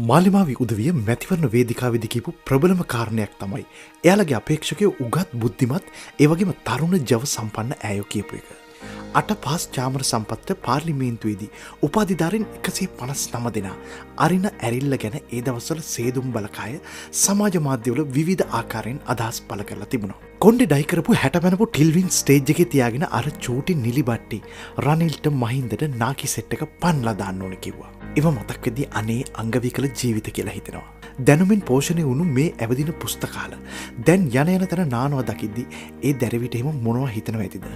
මාලිමාවි උදවිය මැතිවරණ වේදිකාවේදී කියපු ප්‍රබලම කාරණයක් තමයි එයාලගේ අපේක්ෂකයෝ උගත් බුද්ධිමත් ඒ වගේම තරුණ ජව සම්පන්න ඇයෝ කියපු එක. 8 පාස් චාමර සම්පත්ත පාර්ලිමේන්තුවේදී උපාධිධාරීන් 159 දෙනා අරින ඇරිල්ල ගැන ඒ දවස්වල සේදුම් බලකාය සමාජ මාධ්‍යවල විවිධ ආකාරයෙන් අදහස් පළ කරලා තිබුණා. කොණ්ඩේ ඩයි කරපු 60 මැනපු ටිල්වින් ස්ටේජ් එකේ තියාගෙන අර චූටි නිලිබට්ටි රනිල්ට මහින්දට නාකි සෙට් එක පන්ලා දාන්න ඕනේ කිව්වා. ඒව මතක් වෙද්දී අනේ අංගවිකල ජීවිත කියලා හිතෙනවා. දැනුමින් පෝෂණය වුණු මේ ඇවදින පුස්තකාල දැන් යන යන තැන නානවා දකිද්දී ඒ දැරවිට එහෙම මොනවා හිතනවා ඇතිද?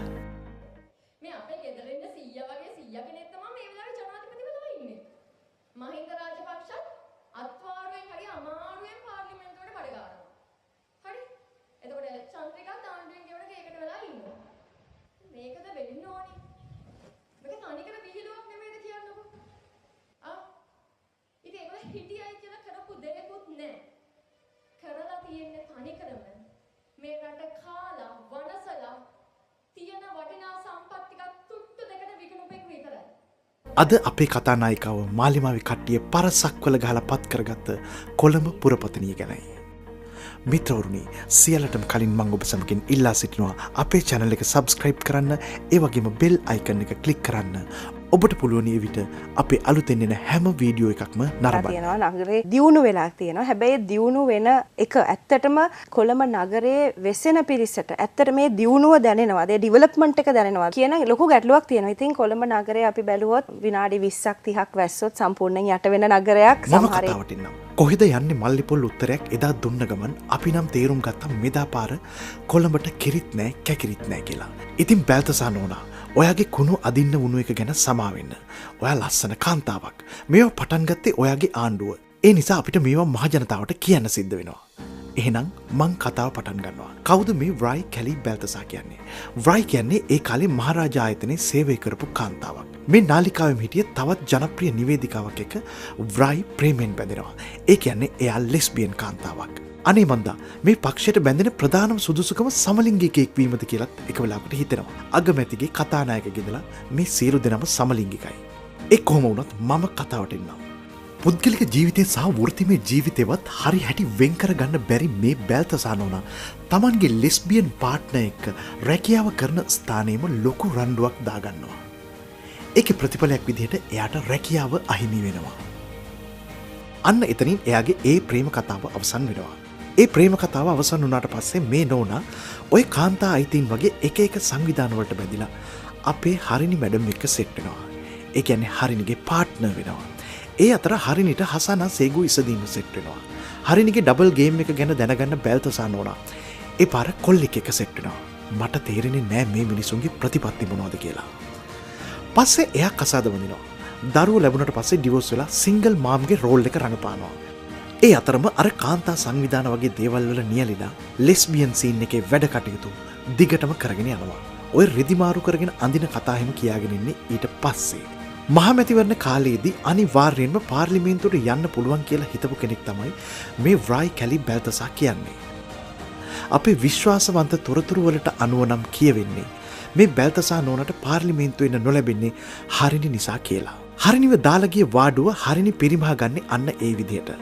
අද අපේ කතානායිකාව මාලිමාවි කට්ටිය පරසක්වල ගහලා පත් කරගත්ත කොළඹ පුරපතනිය ගැනයි. මිත්‍රවරුනි, සියලටම කලින් මම ඔබ සමගින් ඉල්ලා සිටිනවා අපේ channel එක subscribe කරන්න, ඒ වගේම bell icon එක click කරන්න. ඔබට පුළුවන් ඒ විට අපේ අලුතෙන් එන හැම වීඩියෝ එකක්ම නරඹන්න. තියෙනවා නගරේ දියුණු වෙලා තියෙනවා. හැබැයි දියුණු වෙන එක ඇත්තටම කොළඹ නගරේ වෙසෙන පිරිසට ඇත්තට මේ දියුණුව දැනෙනවා. ඒ ඩෙවලොප්මන්ට් එක දැනෙනවා කියන ලොකු ගැටලුවක් තියෙනවා. ඉතින් කොළඹ නගරේ අපි බැලුවොත් විනාඩි 20ක් 30ක් වැස්සොත් සම්පූර්ණයෙන් යට වෙන නගරයක්. සමහරවිට කොහෙද යන්නේ මල්ලිපොල් උත්තරයක් එදා දුන්න ගමන් අපි නම් තේරුම් ගත්තා මෙදා පාර කොළඹට කිරිත් නෑ කැකිරිත් නෑ කියලා. ඉතින් බැල්තසා නෝනා ඔයාගේ කුණු අදින්න වුණු එක ගැන සමාවෙන්න. ඔයා ලස්සන කාන්තාවක්. මේවා පටන් ගත්තේ ඔයාගේ ආණ්ඩුව. ඒ නිසා අපිට මේවා මහජනතාවට කියන්න සිද්ධ වෙනවා. එහෙනම් මං කතාව පටන් ගන්නවා. කවුද මේ ව්‍රයි කැලි බැල්තසා කියන්නේ? ව්‍රයි කියන්නේ ඒ කාලේ මහරජා ආයතනයේ සේවය කරපු කාන්තාවක්. මේ නාලිකාවෙම හිටිය තවත් ජනප්‍රිය නිවේදිකාවක් එක ව්‍රයි ප්‍රේමෙන් බැඳෙනවා. ඒ කියන්නේ එයා ලෙස්බියන් කාන්තාවක්. අනේ මන්දා මේ පක්ෂයට බැඳෙන ප්‍රධානම සුදුසුකම සමලිංගිකයෙක් වීමද කියලත් එක වෙලාවකට හිතෙනවා. අගමැතිගේ කතානායක ගෙදලා මේ සියලු දෙනාම සමලිංගිකයි. ඒ කොහොම වුණත් මම කතාවට එන්නම්. පුද්ගලික ජීවිතය සහ වෘත්තිමය ජීවිතයවත් හරි හැටි වෙන් කරගන්න බැරි මේ බැල්තසා නෝනා තමන්ගේ ලෙස්බියන් පාර්ට්නර් එක්ක රැකියාව කරන ස්ථානයේම ලොකු රණ්ඩුවක් දාගන්නවා. ඒකේ ප්‍රතිඵලයක් විදිහට එයාට රැකියාව අහිමි වෙනවා. අන්න එතනින් එයාගේ ඒ ප්‍රේම කතාව අවසන් වෙනවා. ඒ ප්‍රේම කතාව අවසන් වුණාට පස්සේ මේ නෝනා ඔය කාන්තා අයිතීන් වගේ එක එක සංවිධාන වලට බැඳිලා අපේ හරිනි මැඩම් එක්ක සෙට් වෙනවා. ඒ කියන්නේ හරිනිගේ පාර්ට්නර් වෙනවා. ඒ අතර හරිනිට හසනා සේගු ඉසදීම සෙට් වෙනවා. හරිනිගේ ඩබල් ගේම් එක ගැන දැනගන්න බැල්තසා නෝනා ඒ පාර කොල්ලෙක් එක්ක සෙට් වෙනවා. මට තේරෙන්නේ නෑ මේ මිනිසුන්ගේ ප්‍රතිපත්ති මොනවද කියලා. පස්සේ එයා කසාද වදිනවා. දරුවෝ ලැබුණට පස්සේ ඩිවෝස් වෙලා සිංගල් මාම්ගේ රෝල් එක රඟපානවා. ඒ අතරම අර කාන්තා සංවිධාන වගේ දේවල් වල නියැලිලා ලෙස්බියන් සීන් එකේ වැඩ කටයුතු දිගටම කරගෙන යනවා. ඔය රෙදිමාරු කරගෙන අඳින කතා හැම කියාගෙන ඉන්නේ ඊට පස්සේ. මහමැතිවරණ කාලයේදී අනිවාර්යයෙන්ම පාර්ලිමේන්තුවට යන්න පුළුවන් කියලා හිතපු කෙනෙක් තමයි මේ ව්‍රයි කැලි බැල්තසා කියන්නේ. අපේ විශ්වාසවන්ත තොරතුරු වලට අනුව නම් කියවෙන්නේ මේ බැල්තසා නෝනට පාර්ලිමේන්තුවේ ඉන්න නොලැබෙන්නේ හරිනි නිසා කියලා. හරිනිව දාලා ගිය වාඩුව හරිනි පරිමහා ගන්නේ අන්න ඒ විදිහට.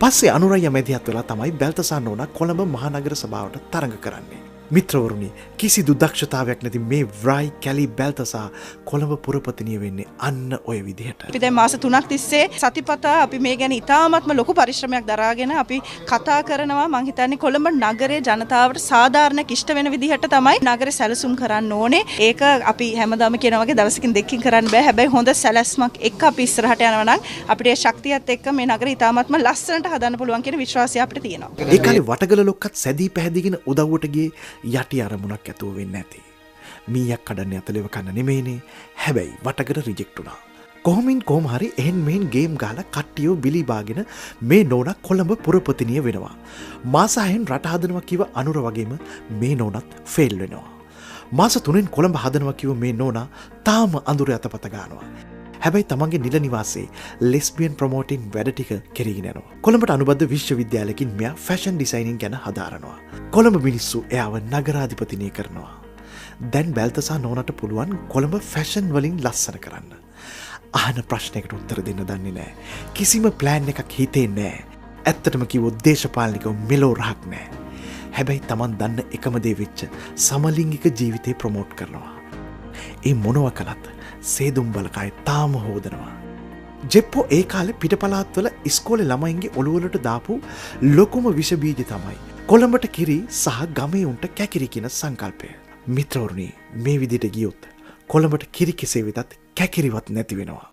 පස්සේ අනුරය මැදිහත් වෙලා තමයි බැල්තසා නෝනා කොළඹ මහනගර සභාවට තරඟ කරන්නේ. මිත්‍රවරුනි, කිසිදු දක්ෂතාවයක් නැති මේ ව්‍රයි කැලි බැල්තසා කොළඹ පුරපතිනිය වෙන්නේ අන්න ඔය විදිහට. අපි දැන් මාස 3ක් තිස්සේ සතිපතා අපි මේ ගැන ඉතාමත්ම ලොකු පරිශ්‍රමයක් දරාගෙන අපි කතා කරනවා. මං හිතන්නේ කොළඹ නගරයේ ජනතාවට සාධාරණ කිෂ්ට වෙන විදිහට තමයි නගරේ සැලසුම් කරන්න ඕනේ. ඒක අපි හැමදාම කියනවා වගේ දවසකින් දෙකකින් කරන්න බෑ. හැබැයි හොඳ සැලැස්මක් එක්ක අපි ඉස්සරහට යනවා නම් අපිට ඒ ශක්තියත් එක්ක මේ නගරය ඉතාමත්ම ලස්සනට හදන්න පුළුවන් කියන විශ්වාසය අපිට තියෙනවා. ඒ කාලේ වටගල ලොක්කත් සැදී පැහැදිගෙන උදව්වට ගියේ යටි අරමුණක් ඇතුව වෙන්නේ නැති. මීයක් කඩන්නේ අතලෙව කන්න නෙමෙයිනේ. හැබැයි වටකට රිජෙක්ට් වුණා. කොහොම හරි එහෙන් මෙහෙන් ගේම් ගහලා කට්ටියව බිලි බාගෙන මේ නෝනා කොළඹ පුරපතිනිය වෙනවා. මාස 6න් රට හදනවා කිව්ව අනුර වගේම මේ නෝනත් ෆේල් වෙනවා. මාස 3න් කොළඹ හදනවා කිව්ව මේ නෝනා තාම අඳුරේ අතපත ගන්නවා. හැබැයි තමන්ගේ නිල නිවාසේ ලෙස්බියන් ප්‍රමෝටින් වැඩ ටික කෙරීගෙන යනවා. කොළඹට අනුබද්ධ විශ්වවිද්‍යාලයකින් මෙයා ෆැෂන් ඩිසයිනින් ගැන හදාරනවා. කොළඹ මිනිස්සු එයාව නගරාධිපතිනිය කරනවා. දැන් බැල්තසා නෝනට පුළුවන් කොළඹ ෆැෂන් වලින් ලස්සන කරන්න. අහන ප්‍රශ්නයකට උත්තර දෙන්න දන්නේ නෑ. කිසිම ප්ලෑන් එකක් හිතේ නෑ. ඇත්තටම කිව්වොත් දේශපාලනිකව මෙලෝ රහක් නෑ. හැබැයි Taman දන්න එකම දේ වෙච්ච සමලිංගික ජීවිතේ ප්‍රොමෝට් කරනවා. ඒ මොනව කළත් සේදුම් බලකයි තාම හොදනවා. ජෙප්පෝ ඒ කාලේ පිටපලාත්වල ඉස්කෝලේ ළමයින්ගේ ඔළුවලට දාපු ලොකුම විෂ බීජ තමයි කොළඹට කිරි සහ ගමේ උන්ට කැකිරි කියන සංකල්පය. මිත්‍රවරුනි මේ විදිහට ගියොත් කොළඹට කිරි කෙසේ වෙතත් කැකිරිවත් නැති වෙනවා.